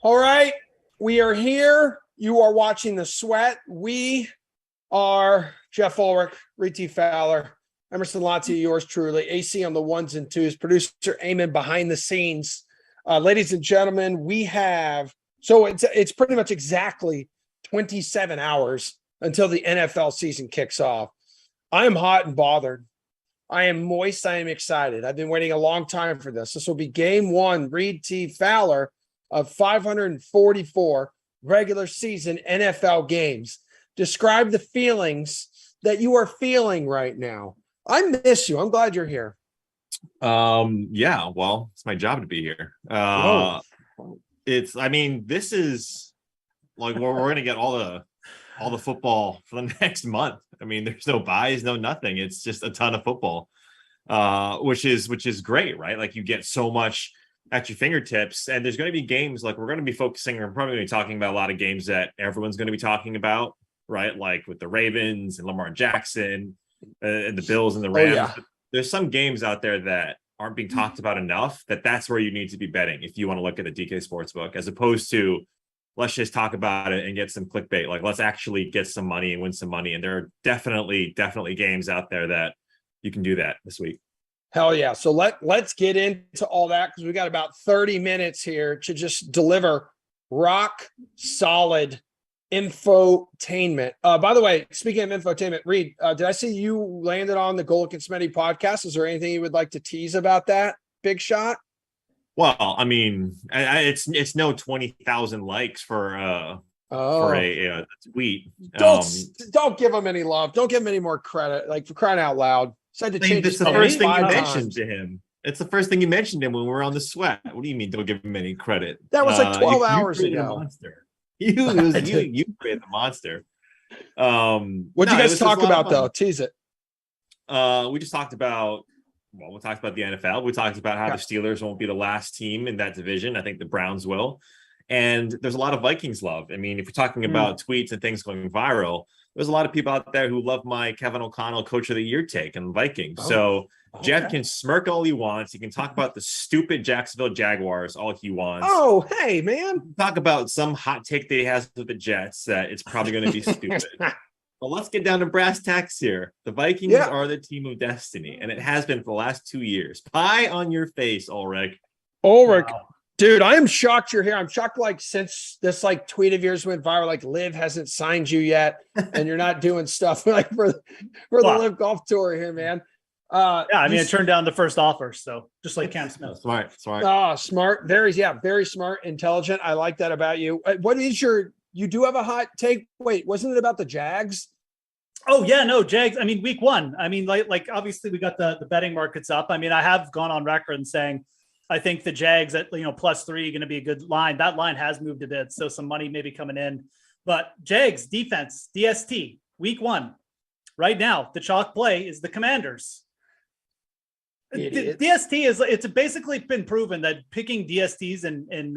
All right, we are here. You are watching The Sweat. We are Jeff Ulrich, Reed Fowler, Emerson Lottie, yours truly, AC on the ones and twos, producer Eamon behind the scenes. Ladies and gentlemen, we have, so it's pretty much exactly 27 hours until the NFL season kicks off. I am hot and bothered. I am moist. I am excited. I've been waiting a long time for this. This will be game one, Reed T. Fowler, of 544 regular season NFL games. Describe the feelings that you are feeling right now. I miss you. I'm glad you're here. Yeah, well, it's my job to be here. This is like we're going to get all the football for the next month. I mean, there's no buys, no nothing. It's just a ton of football, which is great, right? Like you get so much at your fingertips, and there's going to be games like we're going to be focusing. We're probably going to be talking about a lot of games that everyone's going to be talking about, right? Like with the Ravens and Lamar Jackson and the Bills and the Rams. Oh, yeah. There's some games out there that aren't being talked about enough. That's where you need to be betting if you want to look at the DK Sportsbook, as opposed to let's just talk about it and get some clickbait. Like let's actually get some money and win some money. And there are definitely games out there that you can do that this week. Hell yeah. So let's get into all that because we got about 30 minutes here to just deliver rock solid infotainment. By the way, speaking of infotainment, Reed, did I see you landed on the Golic and Smetty podcast? Is there anything you would like to tease about that big shot? Well, I mean, it's no 20,000 likes for a tweet. Don't give him any love. Don't give him any more credit. Like for crying out loud. It's the first thing you mentioned to him. It's the first thing you mentioned to him when we were on The Sweat. What do you mean? Don't give him any credit. That was like 12 hours ago. You created the monster. What did you guys talk about though? Tease it. We just talked about. Well, we talked about the NFL. We talked about how the Steelers won't be the last team in that division. I think the Browns will. And there's a lot of Vikings love. I mean, if you're talking about tweets and things going viral, there's a lot of people out there who love my Kevin O'Connell Coach of the Year take on Vikings. Jeff can smirk all he wants. He can talk about the stupid Jacksonville Jaguars all he wants. Oh, hey, man. Talk about some hot take that he has with the Jets that it's probably going to be stupid. Well, let's get down to brass tacks here. The Vikings are the team of destiny, and it has been for the last 2 years. Pie on your face, Ulrich. Wow. Dude, I am shocked you're here. I'm shocked, like, since this, like, tweet of yours went viral, like, Liv hasn't signed you yet, and you're not doing stuff, like, for the Liv Golf Tour here, man. I turned down the first offer, so just like Cam Smith. Smart. Smart. Very smart, intelligent. I like that about you. What is you do have a hot take? Wait, wasn't it about the Jags? Oh yeah, no, Jags. I mean, week one. I mean, like obviously we got the betting markets up. I mean, I have gone on record and saying I think the Jags at +3 going to be a good line. That line has moved a bit, so some money may be coming in. But Jags defense, DST, week one. Right now, the chalk play is the Commanders. DST it's basically been proven that picking DSTs in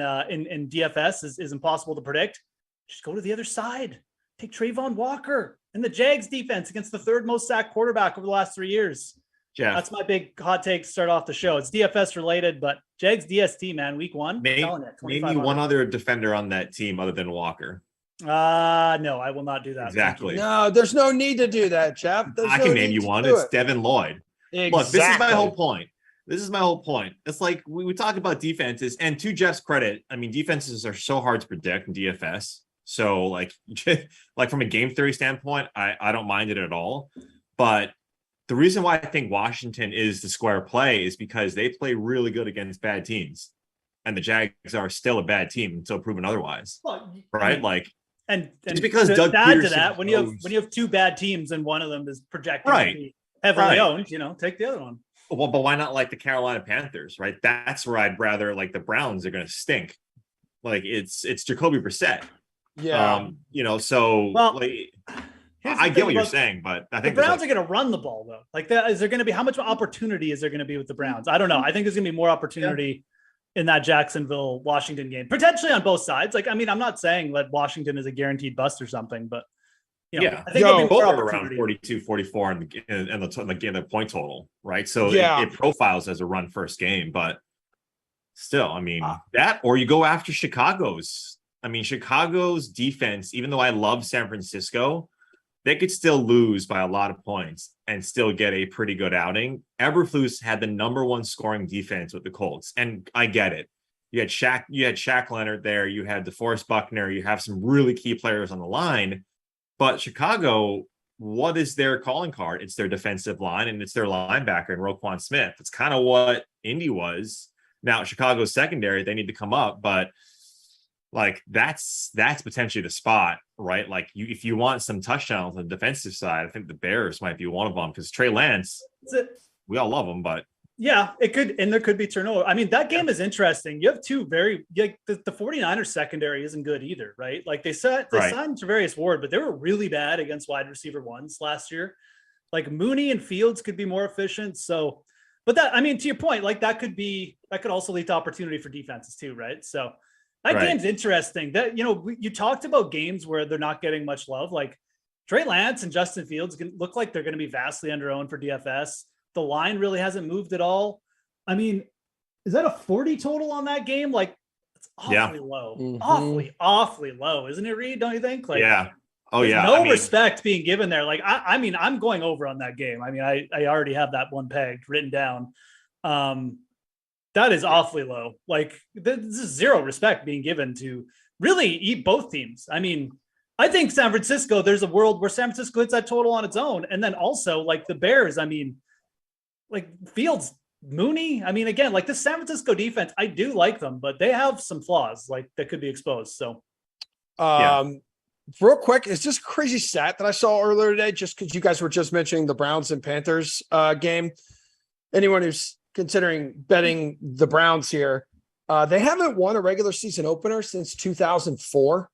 DFS is impossible to predict. Just go to the other side. Take Trayvon Walker and the Jags defense against the third most sacked quarterback over the last 3 years. Jeff. That's my big hot take to start off the show. It's DFS related, but Jags DST, man, week one. Maybe one other defender on that team other than Walker. No, I will not do that. Exactly. No, there's no need to do that, Jeff. I can name you one. It's Devin Lloyd. Exactly. Look, this is my whole point. It's like we talk about defenses, and to Jeff's credit, I mean, defenses are so hard to predict in DFS. So like from a game theory standpoint, I don't mind it at all. But the reason why I think Washington is the square play is because they play really good against bad teams. And the Jags are still a bad team until proven otherwise. Right? And it's because to Doug add Peterson to that, when you have two bad teams and one of them is projected to be heavily owned, take the other one. Well, but why not like the Carolina Panthers, right? That's where I'd rather like the Browns are going to stink. Like it's Jacoby Brissett. Yeah. I get what you're saying, but I think the Browns are going to run the ball though. Like that, is there going to be how much opportunity is there going to be with the Browns? I don't know. I think there's going to be more opportunity in that Jacksonville Washington game, potentially on both sides. Like, I mean, I'm not saying that Washington is a guaranteed bust or something, but I think both are around 42, 44 in the point total, right? So it profiles as a run first game, but still, I mean, that, or you go after Chicago's. I mean, Chicago's defense, even though I love San Francisco, they could still lose by a lot of points and still get a pretty good outing. Eberflus had the number one scoring defense with the Colts, and I get it. You had Shaq Leonard there, you had DeForest Buckner, you have some really key players on the line, but Chicago, what is their calling card? It's their defensive line and it's their linebacker and Roquan Smith. It's kind of what Indy was. Now Chicago's secondary, they need to come up, but like that's potentially the spot, right? Like if you want some touchdowns on the defensive side, I think the Bears might be one of them because Trey Lance, we all love him, but yeah, it could, and there could be turnover. I mean, that game is interesting. You have two very, like the 49ers secondary isn't good either, right? Like they signed Travarius Ward, but they were really bad against wide receiver ones last year. Like Mooney and Fields could be more efficient. So, but that, I mean, to your point, like that could also lead to opportunity for defenses too, right? So that game's interesting. That, you know, you talked about games where they're not getting much love. Like Trey Lance and Justin Fields look like they're going to be vastly underowned for DFS. The line really hasn't moved at all. I mean, is that a 40 total on that game? Like, it's awfully low. Mm-hmm. Awfully low, isn't it, Reed? Don't you think? Like, yeah. Oh, yeah. No respect being given there. Like, I mean, I'm going over on that game. I mean, I already have that one pegged written down. That is awfully low. Like, this is zero respect being given to really both teams. I mean, I think San Francisco, there's a world where San Francisco hits that total on its own. And then also, like, the Bears, I mean, like Fields, Mooney. I mean, again, like the San Francisco defense, I do like them, but they have some flaws like that could be exposed. So, real quick, it's just a crazy stat that I saw earlier today, just because you guys were just mentioning the Browns and Panthers game. Anyone who's considering betting the Browns here, they haven't won a regular season opener since 2004.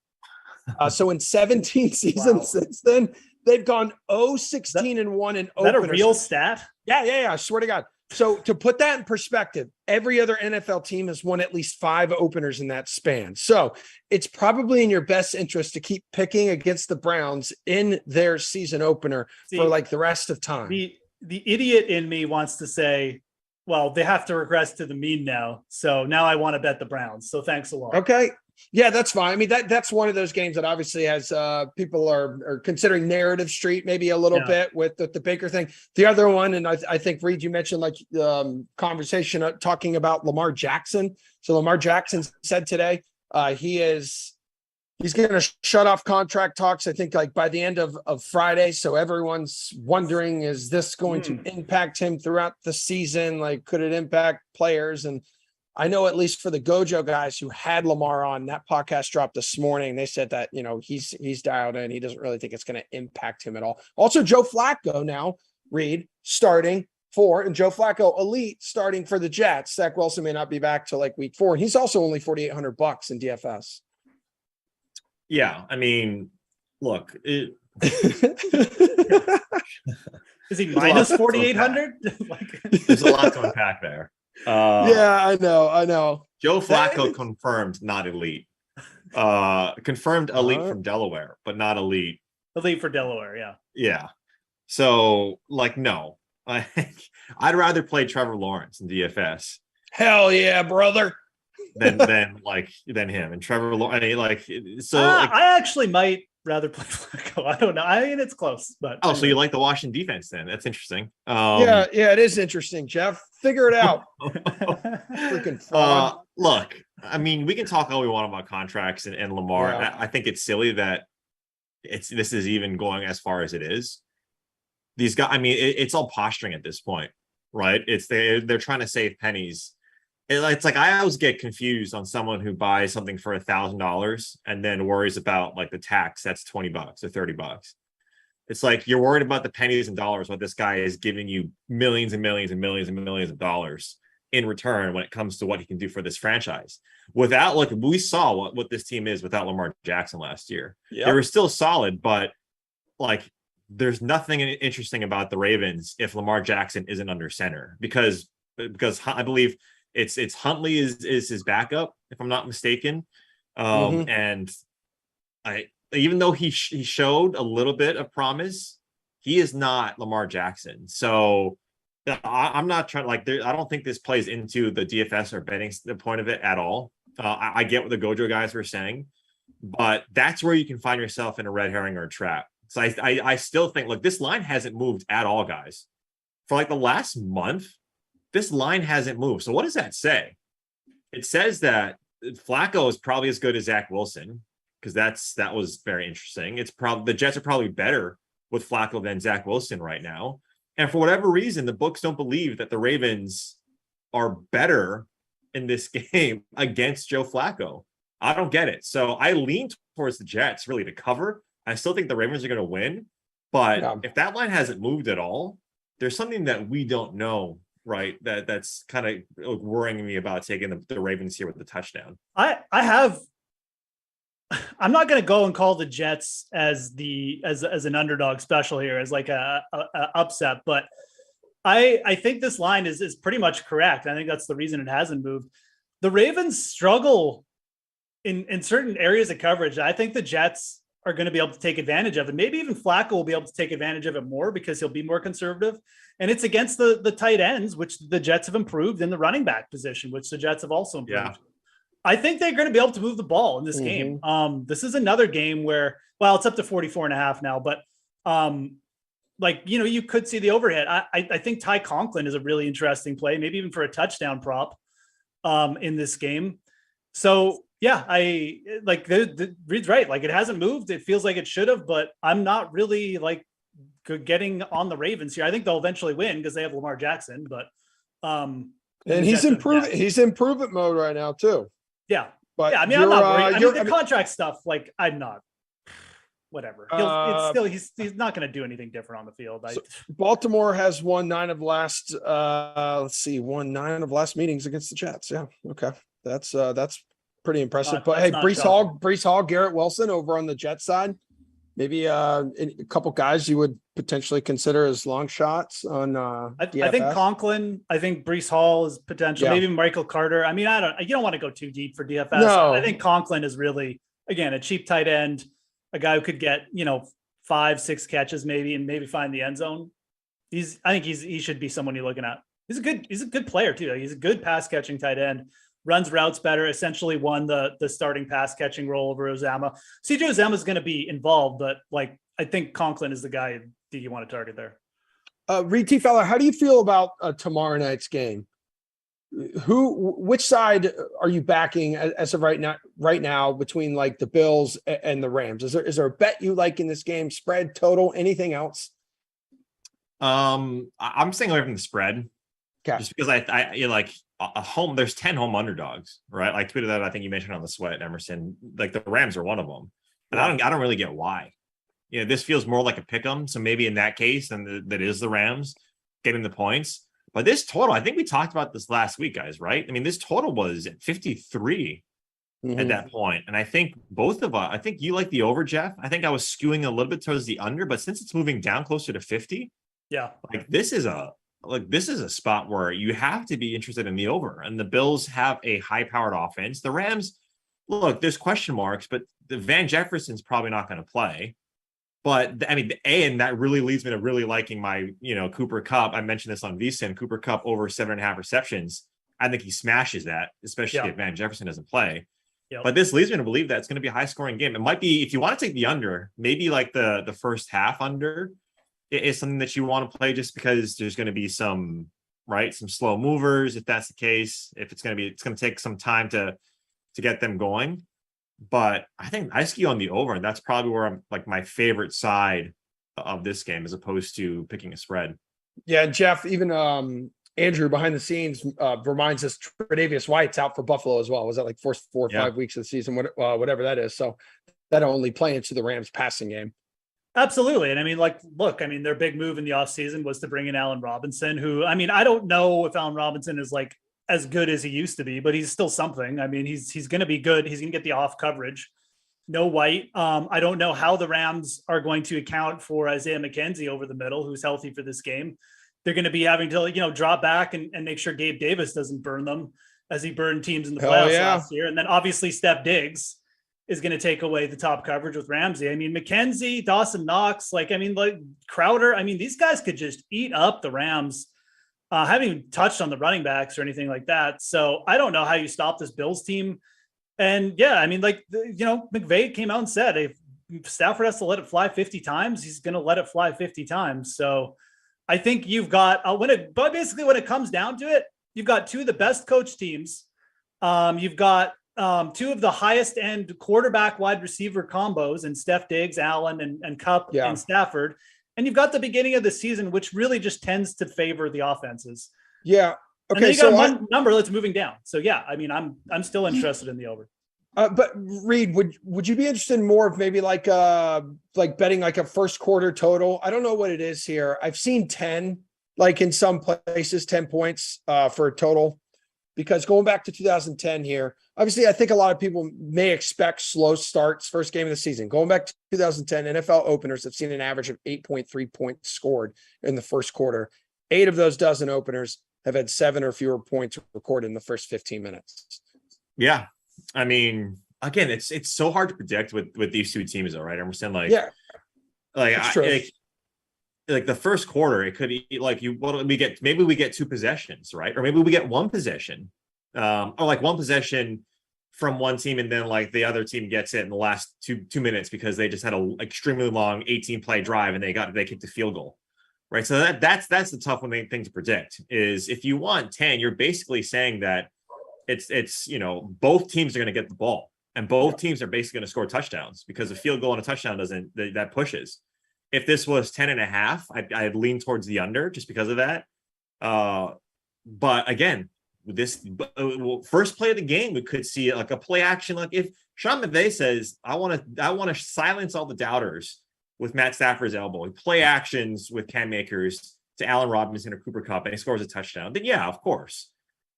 So in 17 seasons since then, they've gone 0-16-1 in openers. Is that a real stat? Yeah. I swear to God. So to put that in perspective, every other NFL team has won at least 5 openers in that span. So it's probably in your best interest to keep picking against the Browns in their season opener for like the rest of time. The idiot in me wants to say, well, they have to regress to the mean now. So now I want to bet the Browns. So thanks a lot. Okay. Yeah, that's fine. I mean, that's one of those games that obviously has people are considering narrative street maybe a little bit with the Baker thing. The other one, and I think Reed, you mentioned like conversation talking about Lamar Jackson. So Lamar Jackson said today he's going to shut off contract talks, I think, like by the end of Friday. So everyone's wondering, is this going to impact him throughout the season? Like, could it impact players? And I know at least for the Gojo guys who had Lamar on, that podcast dropped this morning. They said that, you know, he's dialed in. He doesn't really think it's going to impact him at all. Also, Joe Flacco now, Reed, starting for, and Joe Flacco elite starting for the Jets. Zach Wilson may not be back till like week 4. He's also only $4,800 in DFS. Yeah, I mean, look, is he minus 4,800? There's a lot to unpack there. Yeah, I know. Joe Flacco confirmed not elite. Confirmed elite from Delaware, but not elite. Elite for Delaware, yeah. Yeah. So, like, no. I'd rather play Trevor Lawrence in DFS. Hell yeah, brother. than him and Trevor Lawrence. I mean, like, so like, I actually might rather play Flacco. I don't know. I mean, it's close, but so you like the Washington defense then? That's interesting. Yeah, it is interesting, Jeff. Figure it out. Freaking fraud. Look, I mean, we can talk all we want about contracts and Lamar. Yeah. I think it's silly that this is even going as far as it is. These guys, I mean, it's all posturing at this point, right? They're trying to save pennies. It's like I always get confused on someone who buys something for $1,000 and then worries about like the tax. That's $20 or $30. It's like you're worried about the pennies and dollars, but this guy is giving you millions and millions and millions and millions of dollars in return when it comes to what he can do for this franchise. Without, like, we saw what this team is without Lamar Jackson last year. Yep. They were still solid, but like there's nothing interesting about the Ravens if Lamar Jackson isn't under center because I believe it's Huntley is his backup, if I'm not mistaken. And even though he showed a little bit of promise, he is not Lamar Jackson. So I'm not trying I don't think this plays into the DFS or betting the point of it at all. I get what the Gojo guys were saying, but that's where you can find yourself in a red herring or a trap. So I still think, look, this line hasn't moved at all, guys. For like the last month, this line hasn't moved. So what does that say? It says that Flacco is probably as good as Zach Wilson, because that was very interesting. It's probably the Jets are probably better with Flacco than Zach Wilson right now. And for whatever reason, the books don't believe that the Ravens are better in this game against Joe Flacco. I don't get it. So I lean towards the Jets really to cover. I still think the Ravens are going to win. But if that line hasn't moved at all, there's something that we don't know, right? That's kind of worrying me about taking the Ravens here with the touchdown. I'm not going to go and call the Jets as an underdog special here, as like a upset, but I think this line is pretty much correct. I think that's the reason it hasn't moved. The Ravens struggle in certain areas of coverage. I think the Jets are going to be able to take advantage of it. Maybe even Flacco will be able to take advantage of it more because he'll be more conservative. And it's against the tight ends, which the Jets have improved, in the running back position, which the Jets have also improved. Yeah. I think they're going to be able to move the ball in this game. This is another game where, well, it's up to 44.5 now, but you could see the overhead. I think Ty Conklin is a really interesting play, maybe even for a touchdown prop in this game. So yeah, Reed's right. Like, it hasn't moved. It feels like it should have, but I'm not really getting on the Ravens here. I think they'll eventually win because they have Lamar Jackson, but and he's improving. He's improvement mode right now too. Yeah. But yeah, I mean, I'm not worried. The contract stuff, I'm not, whatever. He's not going to do anything different on the field. So Baltimore has won 9 of last meetings against the Jets. Yeah. Okay. That's pretty impressive. But hey, Breece Hall, Garrett Wilson over on the Jets side. Maybe a couple guys you would potentially consider as long shots on I think Conklin. I think Breece Hall is potential. Yeah. Maybe Michael Carter. I mean, you don't want to go too deep for DFS. No. I think Conklin is really, again, a cheap tight end, a guy who could get 5-6 catches maybe, and maybe find the end zone. I think he should be someone you're looking at. He's a good player too. He's a good pass catching tight end. Runs routes better, essentially won the starting pass catching role over Uzama. CJ Uzama is going to be involved, but I think Conklin is the guy that you want to target there. Reed T. Fowler, how do you feel about tomorrow night's game? Which side are you backing as of right now between the Bills and the Rams? Is there a bet you like in this game? Spread, total, anything else? I'm staying away from the spread. Okay. Just because I a home, there's 10 home underdogs, right? I tweeted that, I think you mentioned on the Sweat, Emerson, the Rams are one of them. And I don't really get why. This feels more like a pick 'em. So maybe in that case, then that is the Rams getting the points. But this total, I think we talked about this last week, guys, right? I mean, this total was at 53 at that point. And I think both of us, I think you like the over, Jeff. I think I was skewing a little bit towards the under, but since it's moving down closer to 50, yeah, this is a spot where you have to be interested in the over. And the Bills have a high-powered offense. The Rams, look, there's question marks, but the Van Jefferson's probably not going to play. But I mean, and that really leads me to really liking my, Cooper Kupp. I mentioned this on VSiN, Cooper Kupp over 7.5 receptions. I think he smashes that, especially if Van Jefferson doesn't play. Yep. But this leads me to believe that it's going to be a high-scoring game. It might be, if you want to take the under, maybe the first half under is something that you want to play, just because there's going to be some slow movers. If that's the case, if it's going to take some time to get them going. But I think I skew on the over, and that's probably where I'm my favorite side of this game, as opposed to picking a spread. Yeah. Jeff, even Andrew behind the scenes reminds us Tre'Davious White's out for Buffalo as well. Was that first 4 or 5 weeks of the season, whatever that is. So that only play into the Rams passing game. Absolutely. And I mean, their big move in the offseason was to bring in Allen Robinson, who, I mean, I don't know if Allen Robinson is as good as he used to be, but he's still something. I mean, he's going to be good. He's going to get the off coverage. No White. I don't know how the Rams are going to account for Isaiah McKenzie over the middle, who's healthy for this game. They're going to be having to, drop back and make sure Gabe Davis doesn't burn them as he burned teams in the playoffs last year. And then obviously Steph Diggs is going to take away the top coverage with Ramsey. I mean, McKenzie, Dawson Knox, Crowder. I mean, these guys could just eat up the Rams Haven't even touched on the running backs or anything like that. So I don't know how you stop this Bills team. And yeah, I mean, like, McVay came out and said, if Stafford has to let it fly 50 times, he's going to let it fly 50 times. So I think you've got, but basically when it comes down to it, you've got two of the best coach teams. You've got two of the highest end quarterback wide receiver combos in Steph Diggs, Allen, and Kupp and Stafford. And you've got the beginning of the season, which really just tends to favor the offenses. Yeah. Okay. And then you got one number that's moving down. So yeah, I mean, I'm still interested in the over. But Reed, would you be interested in more of maybe like betting like a first quarter total? I don't know what it is here. I've seen 10, like in some places, 10 points for a total. Because going back to 2010 here, obviously, I think a lot of people may expect slow starts first game of the season. Going back to 2010, NFL openers have seen an average of 8.3 points scored in the first quarter. 8 of those dozen openers have had 7 or fewer points recorded in the first 15 minutes. Yeah. I mean, again, it's so hard to predict with these two teams, though, right? I understand, like the first quarter, it could be like maybe we get 2 possessions, right? Or maybe we get 1 possession, or like 1 possession from one team, and then like the other team gets it in the last two minutes because they just had an extremely long 18-play drive and they kicked a field goal, right? So that's the tough thing to predict. Is if you want 10, you're basically saying that it's both teams are going to get the ball and both teams are basically going to score touchdowns, because a field goal and a touchdown that pushes. If this was 10.5, I'd lean towards the under just because of that. But again, this first play of the game, we could see like a play action. Like if Sean McVay says, I want to silence all the doubters with Matt Stafford's elbow, play actions with Cam Akers to Allen Robinson or Cooper Kupp, and he scores a touchdown, then yeah, of course.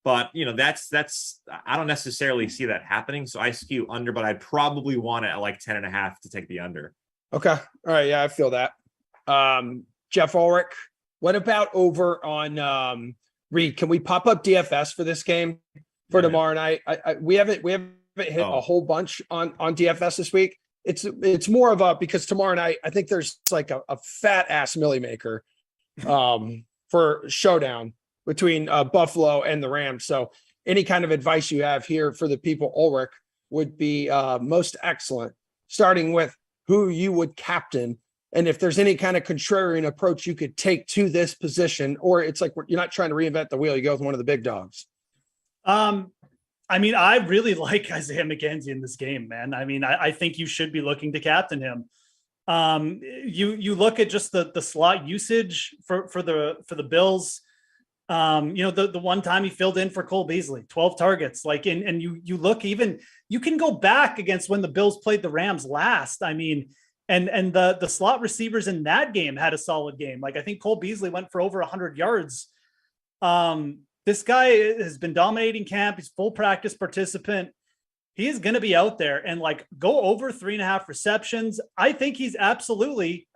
But that's I don't necessarily see that happening. So I skew under, but I'd probably want it at like 10.5 to take the under. Okay. All right. Yeah, I feel that. Jeff Ulrich, what about over on Reed? Can we pop up DFS for this game for tomorrow night? We haven't hit a whole bunch on DFS this week. It's more of because tomorrow night I think there's like a fat ass milli maker for showdown between Buffalo and the Rams. So any kind of advice you have here for the people, Ulrich, would be most excellent, starting with who you would captain, and if there's any kind of contrarian approach you could take to this position, or it's like you're not trying to reinvent the wheel, you go with one of the big dogs. I mean, I really like Isaiah McKenzie in this game, man. I mean, I think you should be looking to captain him. You look at just the slot usage for the Bills. The one time he filled in for Cole Beasley, 12 targets, and you look, even you can go back against when the Bills played the Rams last. I mean, and the slot receivers in that game had a solid game. Like I think Cole Beasley went for over 100 yards. This guy has been dominating camp. He's full practice participant. He is going to be out there and like go over 3.5 receptions. I think he's absolutely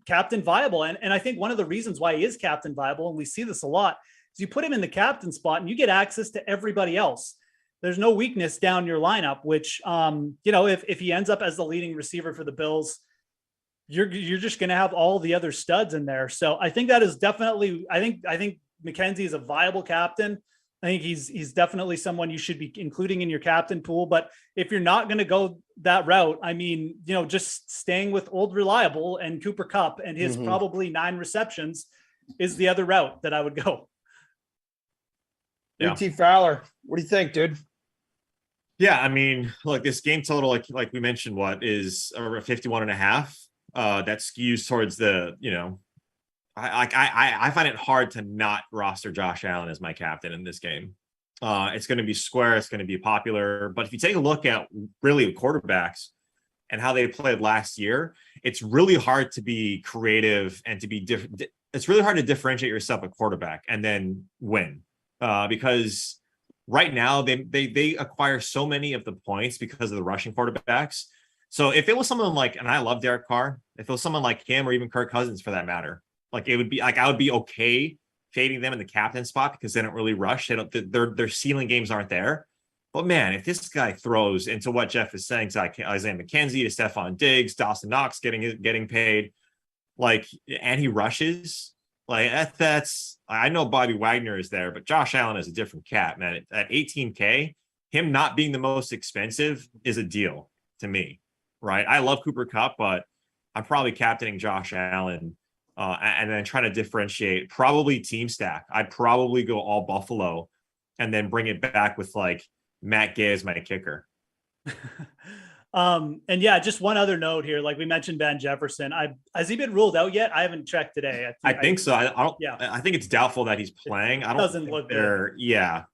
captain viable. And I think one of the reasons why he is captain viable, and we see this a lot, is you put him in the captain spot and you get access to everybody else. There's no weakness down your lineup, which, if he ends up as the leading receiver for the Bills, you're just going to have all the other studs in there. So I think that is definitely, I think McKenzie is a viable captain. I think he's definitely someone you should be including in your captain pool. But if you're not going to go that route, I mean, just staying with old reliable and Cooper Kupp and his probably 9 receptions is the other route that I would go. Yeah. Fowler, what do you think, dude? Yeah, I mean, look, this game total, like we mentioned, what is 51.5? That skews towards the, I find it hard to not roster Josh Allen as my captain in this game. It's going to be square. It's going to be popular. But if you take a look at really quarterbacks and how they played last year, it's really hard to be creative and to be different. It's really hard to differentiate yourself at quarterback and then win because right now they acquire so many of the points because of the rushing quarterbacks. So if it was someone like, and I love Derek Carr, if it was someone like him or even Kirk Cousins for that matter, like it would be like I would be okay fading them in the captain spot because they don't really rush. They don't, their ceiling games aren't there. But man, if this guy throws into what Jeff is saying to Isaiah McKenzie, to Stephon Diggs, Dawson Knox getting paid, like, and he rushes, Like that's I know Bobby Wagner is there, but Josh Allen is a different cat, man. At 18K, him not being the most expensive is a deal to me, right? I love Cooper Kupp, but I'm probably captaining Josh Allen and then trying to differentiate. Probably team stack. I'd probably go all Buffalo and then bring it back with like Matt Gay as my kicker. And yeah, just one other note here. Like we mentioned, Van Jefferson. Has he been ruled out yet? I haven't checked today. I think so. I don't. Yeah. I think it's doubtful that he's playing. I don't. Doesn't look there. Yeah.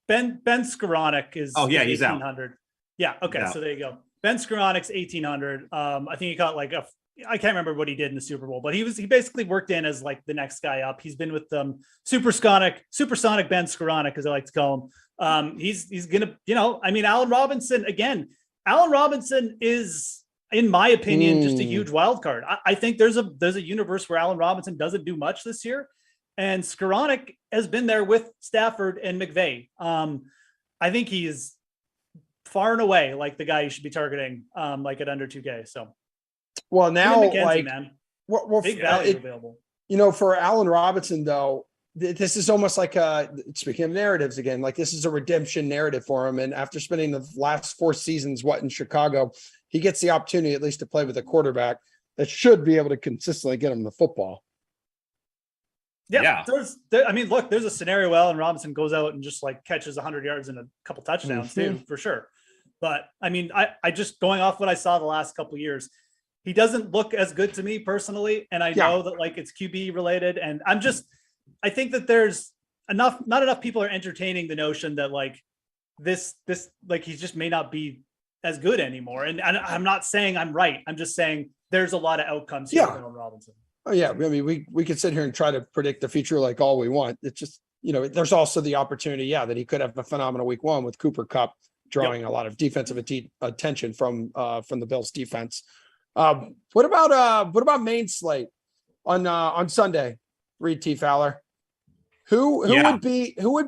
Ben Skoranek is. Oh yeah, he's 1800. Out. Yeah. Okay. So there you go. Ben Skoranek's 1800. I think he got like I can't remember what he did in the Super Bowl, but he basically worked in as like the next guy up. He's been with Supersonic Ben Skoranek, as I like to call him. He's gonna, I mean, Allen Robinson again. Allen Robinson is, in my opinion, just a huge wild card. I think there's a universe where Allen Robinson doesn't do much this year, and Skoranek has been there with Stafford and McVay. I think he is far and away like the guy you should be targeting, like at under 2K. So, well, now McKenzie, like man, well, big value available. For Allen Robinson though. This is almost like speaking of narratives again, like this is a redemption narrative for him. And after spending the last 4 seasons, in Chicago, he gets the opportunity at least to play with a quarterback that should be able to consistently get him the football. Yeah. There's a scenario where Allen Robinson goes out and just like catches 100 yards and a couple touchdowns too, for sure. But I mean, I just going off what I saw the last couple of years, he doesn't look as good to me personally. And I know that like it's QB related, and I think that there's not enough people are entertaining the notion that like this like he just may not be as good anymore. And I'm not saying I'm right. I'm just saying there's a lot of outcomes here with Allen Robinson. Oh yeah. I mean, we could sit here and try to predict the future like all we want. It's just, there's also the opportunity, that he could have a phenomenal week 1 with Cooper Kupp drawing a lot of defensive attention from the Bills defense. What about main slate on Sunday? Reed T. Fowler. Who would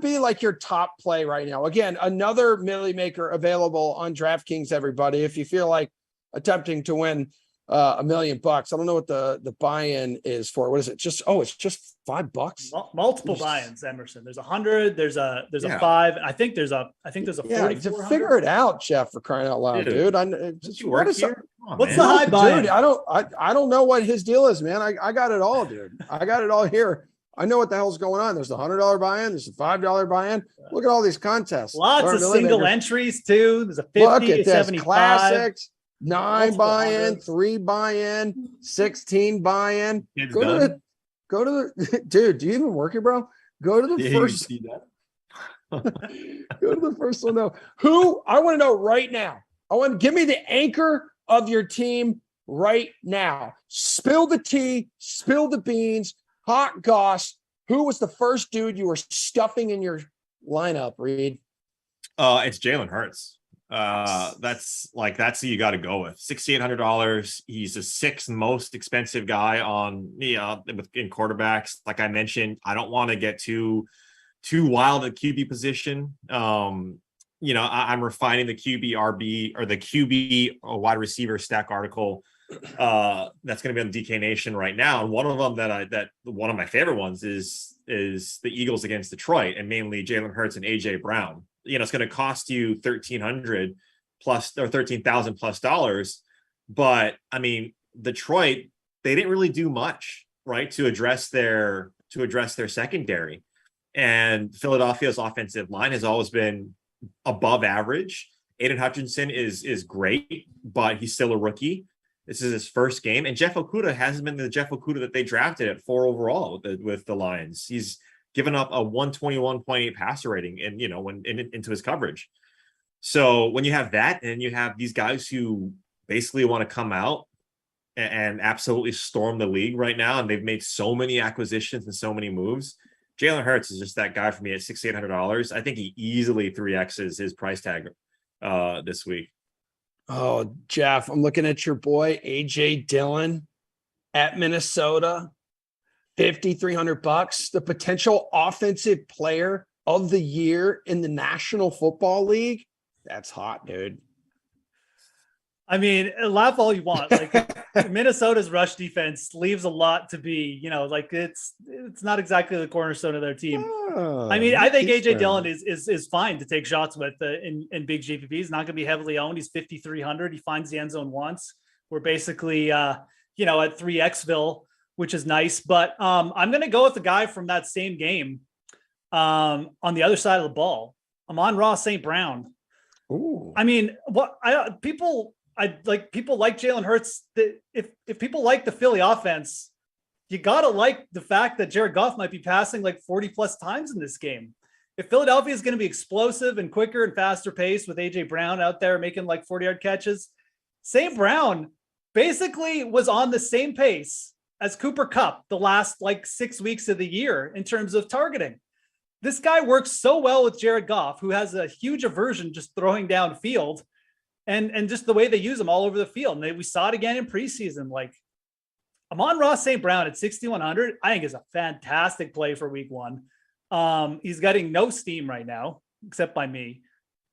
be like your top play right now? Again, another Millie Maker available on DraftKings, everybody. If you feel like attempting to win $1 million, I don't know what the buy-in is for. What is it? It's just $5. Multiple buy-ins, Emerson. There's 100. There's a 5. I think there's a 40. To figure it out, Jeff, for crying out loud, dude. What's the high buy-in? Dude, I don't know what his deal is, man. I got it all, dude. I got it all here. I know what the hell's going on. There's a $100 buy-in. There's a $5 buy-in. Look at all these contests. Lots of single entries too. There's a 50, 75. Classics, 9 buy-in, 3 buy-in, 16 buy-in. Go to the dude. Do you even work it, bro? Go to the first. Go to the first one though. Who I want to know right now. Give me the anchor of your team right now. Spill the tea. Spill the beans. Hot goss. Who was the first dude you were stuffing in your lineup, Reed? It's Jalen Hurts. That's who you got to go with. $6,800. He's the 6th most expensive guy in quarterbacks. Like I mentioned, I don't want to get too wild at QB position. I'm refining the QB RB or the QB wide receiver stack article that's going to be on DK Nation right now. And one of them that one of my favorite ones is the Eagles against Detroit, and mainly Jalen Hurts and AJ Brown. It's going to cost you $1,300 plus or $13,000 plus dollars. But I mean, Detroit, they didn't really do much, right, to address their secondary. And Philadelphia's offensive line has always been above average. Aiden Hutchinson is great, but he's still a rookie. This is his first game, and Jeff Okudah hasn't been the Jeff Okudah that they drafted at 4 overall with the Lions. He's given up a 121.8 passer rating, and into his coverage. So when you have that, and you have these guys who basically want to come out and absolutely storm the league right now, and they've made so many acquisitions and so many moves, Jalen Hurts is just that guy for me at $6,800. I think he easily 3X's his price tag this week. Oh, Jeff, I'm looking at your boy, AJ Dillon at Minnesota, $5,300, the potential offensive player of the year in the National Football League. That's hot, dude. I mean, laugh all you want. Like Minnesota's rush defense leaves a lot to be, like it's not exactly the cornerstone of their team. I mean, I think AJ Dillon is fine to take shots with in big GPP. He's not going to be heavily owned. He's 5,300. He finds the end zone once. We're basically, at 3Xville, which is nice. But I'm going to go with the guy from that same game on the other side of the ball, Amon-Ra St. Brown. Ooh. I mean, people like Jalen Hurts. If people like the Philly offense, you got to like the fact that Jared Goff might be passing like 40 plus times in this game. If Philadelphia is going to be explosive and quicker and faster paced with AJ Brown out there making like 40-yard catches, St. Brown basically was on the same pace as Cooper Kupp the last like 6 weeks of the year in terms of targeting. This guy works so well with Jared Goff, who has a huge aversion just throwing downfield, and just the way they use him all over the field. And we saw it again in preseason. Like Amon-Ra St. Brown at 6,100, I think is a fantastic play for week one. He's getting no steam right now, except by me.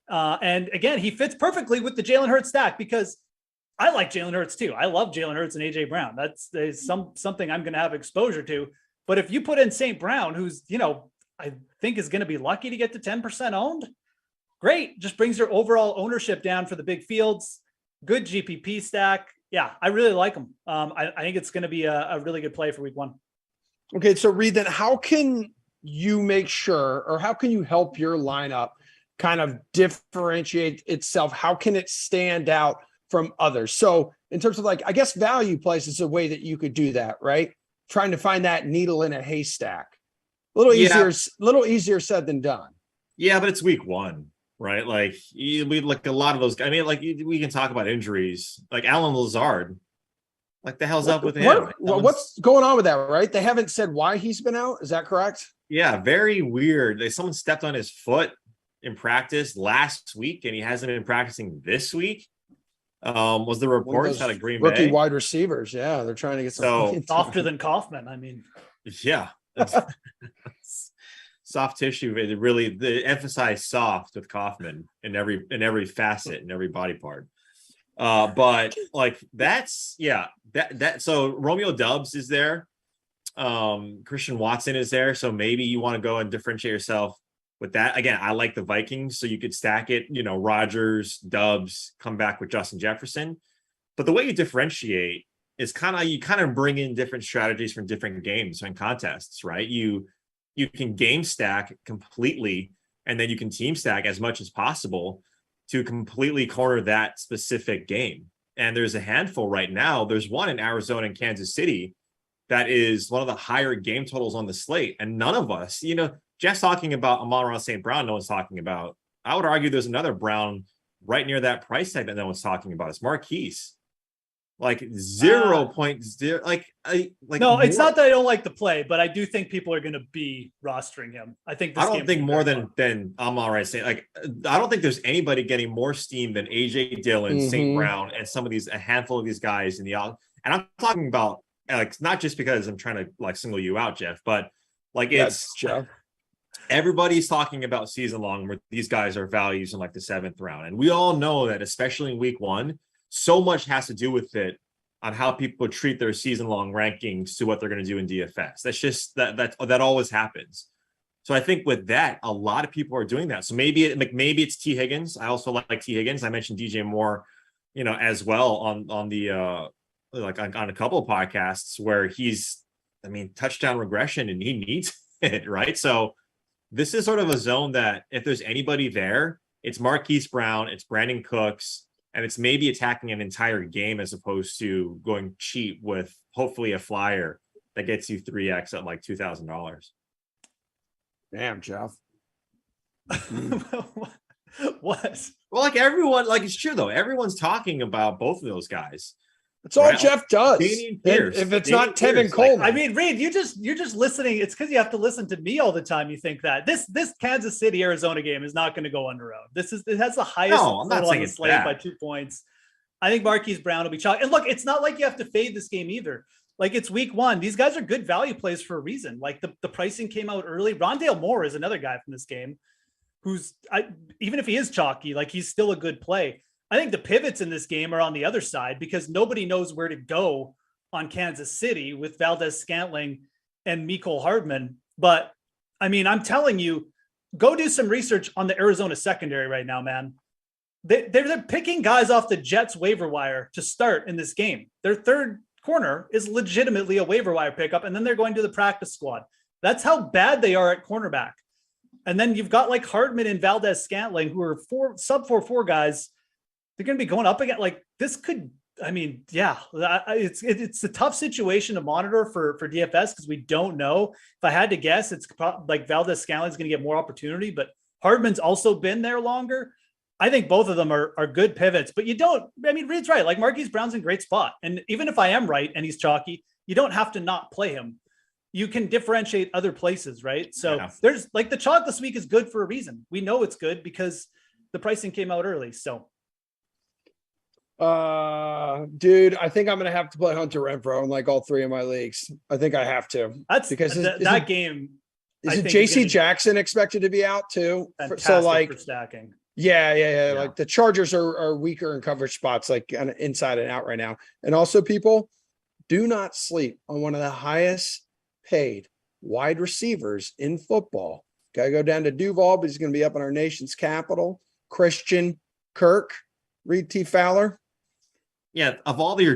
And again, he fits perfectly with the Jalen Hurts stack because I like Jalen Hurts too. I love Jalen Hurts and AJ Brown. That's something I'm going to have exposure to. But if you put in St. Brown, who's, I think is going to be lucky to get to 10% owned, great. Just brings your overall ownership down for the big fields. Good GPP stack. Yeah, I really like him. I think it's going to be a really good play for week one. Okay, so Reed, then how can you make sure, or how can you help your lineup kind of differentiate itself? How can it stand out from others? So in terms of like, I guess value plays is a way that you could do that, right? Trying to find that needle in a haystack. A little easier said than done. Yeah, but it's week one, right? Like we like a lot of those. I mean, like we can talk about injuries, like Alan Lazard. Like the hell's up with him? What's going on with that? Right? They haven't said why he's been out. Is that correct? Yeah, very weird. Someone stepped on his foot in practice last week, and he hasn't been practicing this week. Was the reports out of Green Bay? Rookie wide receivers. Yeah, they're trying to get some softer than Kaufman. I mean, yeah. Soft tissue. They emphasize soft with Kaufman in every facet and every body part. But like so Romeo Doubs is there. Christian Watson is there. So maybe you want to go and differentiate yourself with that. Again, I like the Vikings, so you could stack it, Rodgers, Doubs, come back with Justin Jefferson. But the way you differentiate is you bring in different strategies from different games and contests, right? You can game stack completely, and then you can team stack as much as possible to completely corner that specific game. And there's a handful right now. There's one in Arizona and Kansas City that is one of the higher game totals on the slate. And none of us, Jeff's talking about Amon-Ra St. Brown, no one's talking about. I would argue there's another Brown right near that price tag that no one's talking about. It's Marquise. Like 0.0. No, it's not that I don't like the play, but I do think people are going to be rostering him. I don't think more than Amon-Ra St. I don't think there's anybody getting more steam than AJ Dillon, St. Brown, and a handful of these guys in the out. And I'm talking about not just because I'm trying to single you out, Jeff, but it's Jeff. Everybody's talking about season long where these guys are values in the 7th round. And we all know that, especially in week one, so much has to do with it on how people treat their season long rankings to what they're going to do in DFS. That's just that always happens. So I think with that, a lot of people are doing that. So maybe it's T. Higgins. I also like T. Higgins. I mentioned DJ Moore, as well on the on a couple of podcasts where he's, touchdown regression and he needs it, right? So this is sort of a zone that if there's anybody there, it's Marquise Brown, it's Brandon Cooks, and it's maybe attacking an entire game as opposed to going cheap with hopefully a flyer that gets you 3x at $2,000. Damn, Jeff. What? Well, everyone, it's true though. Everyone's talking about both of those guys. That's all Jeff does. If it's not Tevin Coleman. Reed, you're just listening. It's because you have to listen to me all the time. You think that this Kansas City Arizona game is not going to go underowned. It has the highest total on the slate by 2 points. I think Marquise Brown will be chalk. And look, it's not like you have to fade this game either. It's week one. These guys are good value plays for a reason. The pricing came out early. Rondale Moore is another guy from this game who's even if he is chalky, he's still a good play. I think the pivots in this game are on the other side because nobody knows where to go on Kansas City with Valdez-Scantling and Mecole Hardman. But I mean, I'm telling you, go do some research on the Arizona secondary right now, man. They're picking guys off the Jets waiver wire to start in this game. Their third corner is legitimately a waiver wire pickup, and then they're going to the practice squad. That's how bad they are at cornerback. And then you've got like Hardman and Valdez-Scantling, who are sub 4.4 guys. They're going to be going up again. Like this could, I mean, yeah, it's a tough situation to monitor for DFS because we don't know. If I had to guess, it's like Valdez-Scantling is going to get more opportunity, but Hardman's also been there longer. I think both of them are good pivots, but you don't, I mean, Reed's right. Like Marquise Brown's in a great spot. And even if I am right and he's chalky, you don't have to not play him. You can differentiate other places, right? So there's like the chalk this week is good for a reason. We know it's good because the pricing came out early. So, dude, I think I'm going to have to play Hunter Renfrow in like all three of my leagues. I think I have to. That's because that game. Is it JC Jackson expected to be out too? So like for stacking. Yeah. Like the Chargers are weaker in coverage spots, like inside and out right now. And also, people, do not sleep on one of the highest paid wide receivers in football. Got to go down to Duval, but he's going to be up in our nation's capital. Christian Kirk, Reed T. Fowler. Yeah, of all your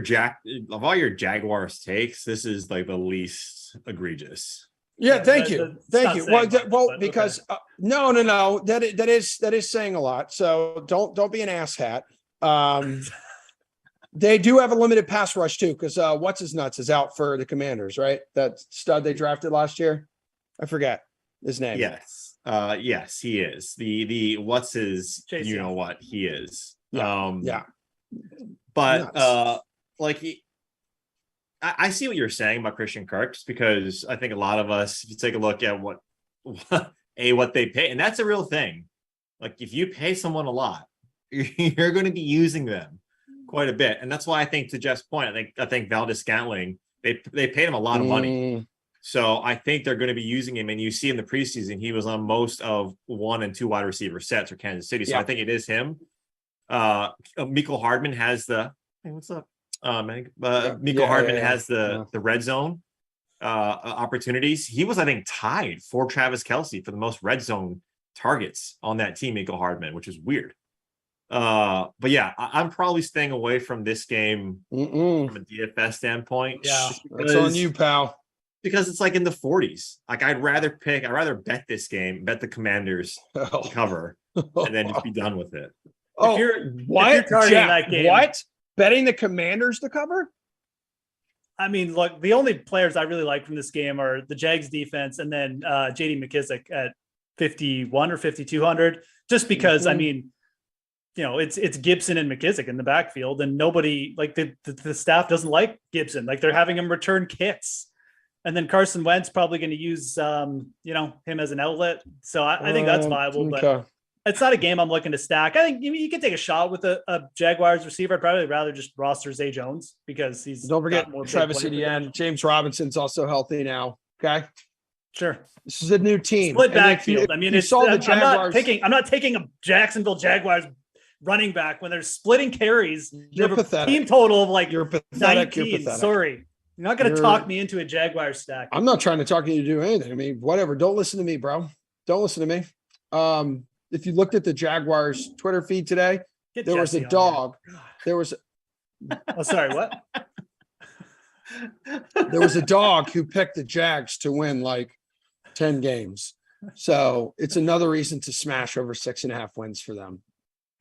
Jaguars takes, this is like the least egregious. Yeah, thank you. Well, because okay. No, that is saying a lot. So don't be an asshat. They do have a limited pass rush too, because what's his nuts is out for the Commanders, right? That stud they drafted last year. I forget his name. Yes, yes, he is. The what's his? Chase, you know what he is. Yeah. But like I see what you're saying about Christian Kirk, just because I think a lot of us, if you take a look at what they pay, and that's a real thing. Like if you pay someone a lot, you're going to be using them quite a bit, and that's why I think, to Jeff's point, I think Valdez-Scantling, they paid him a lot of money, so I think they're going to be using him. And you see in the preseason, he was on most of 1 and 2 wide receiver sets for Kansas City, so I think it is him. Mecole Hardman has the what's up? Mecole Hardman has the red zone opportunities. He was, I think, tied for Travis Kelce for the most red zone targets on that team, Mecole Hardman, which is weird. But yeah, I'm probably staying away from this game from a DFS standpoint. Yeah, it's on you, pal. Because it's like in the 40s. Like I'd rather bet this game, bet the Commanders to cover, and then just be done with it. Oh, what? What? Betting the Commanders to cover? I mean, look, the only players I really like from this game are the Jags defense and then JD McKissick at 51 or 5,200, just because, I mean, you know, it's Gibson and McKissick in the backfield, and nobody, like the staff doesn't like Gibson. Like they're having him return kicks. And then Carson Wentz probably going to use, him as an outlet. So I think that's viable, but it's not a game I'm looking to stack. I think you can take a shot with a Jaguars receiver. I'd probably rather just roster Zay Jones because he's. Don't forget Travis Etienne. James Robinson's also healthy now. Okay. Sure. This is a new team. Split backfield. I mean, I'm not taking a Jacksonville Jaguars running back when they're splitting carries. You're pathetic. Team total of like you're pathetic. 19. You're pathetic. Sorry. You're not going to talk me into a Jaguar stack. I'm not trying to talk you to do anything. I mean, whatever. Don't listen to me, bro. Don't listen to me. If you looked at the Jaguars Twitter feed today, there was a dog. There was. Oh, sorry. What? There was a dog who picked the Jags to win like 10 games. So it's another reason to smash over 6.5 wins for them.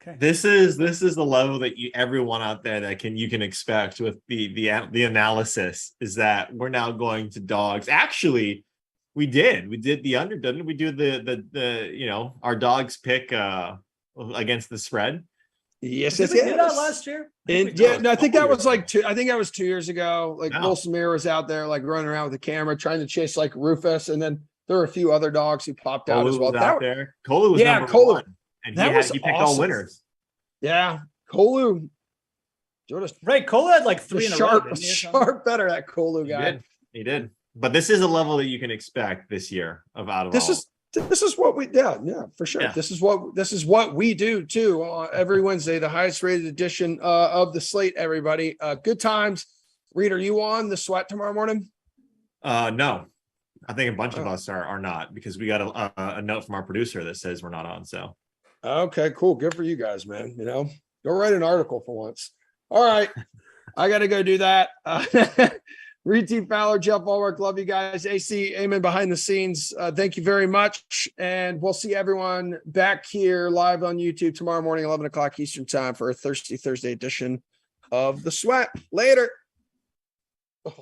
Okay. This is the level that everyone out there that you can expect with the analysis is that we're now going to dogs. Actually, we did the under, didn't we? Do the our dogs pick against the spread. Yes, did we do that last year? I think that was like 2. I think that was 2 years ago. Like Will Samir was out there like running around with a camera trying to chase like Rufus, and then there were a few other dogs who popped out as well. Kolu was number 1. And he picked all winners. Yeah, Kolu. Right, Kolu had like 3 in a row. Sharp better, that Kolu guy. He did. But this is a level that you can expect this year out of all. This is what we yeah, for sure. Yeah. This is what we do too. Every Wednesday, the highest rated edition of the slate, everybody. Good times. Reed, are you on the sweat tomorrow morning? No. I think a bunch of us are not, because we got a note from our producer that says we're not on. So okay, cool. Good for you guys, man. Go write an article for once. All right. I gotta go do that. Reed T. Fowler, Jeff Ulrich, love you guys. AC, amen behind the scenes. Thank you very much. And we'll see everyone back here live on YouTube tomorrow morning, 11 o'clock Eastern time for a Thirsty Thursday edition of The Sweat. Later. Oh.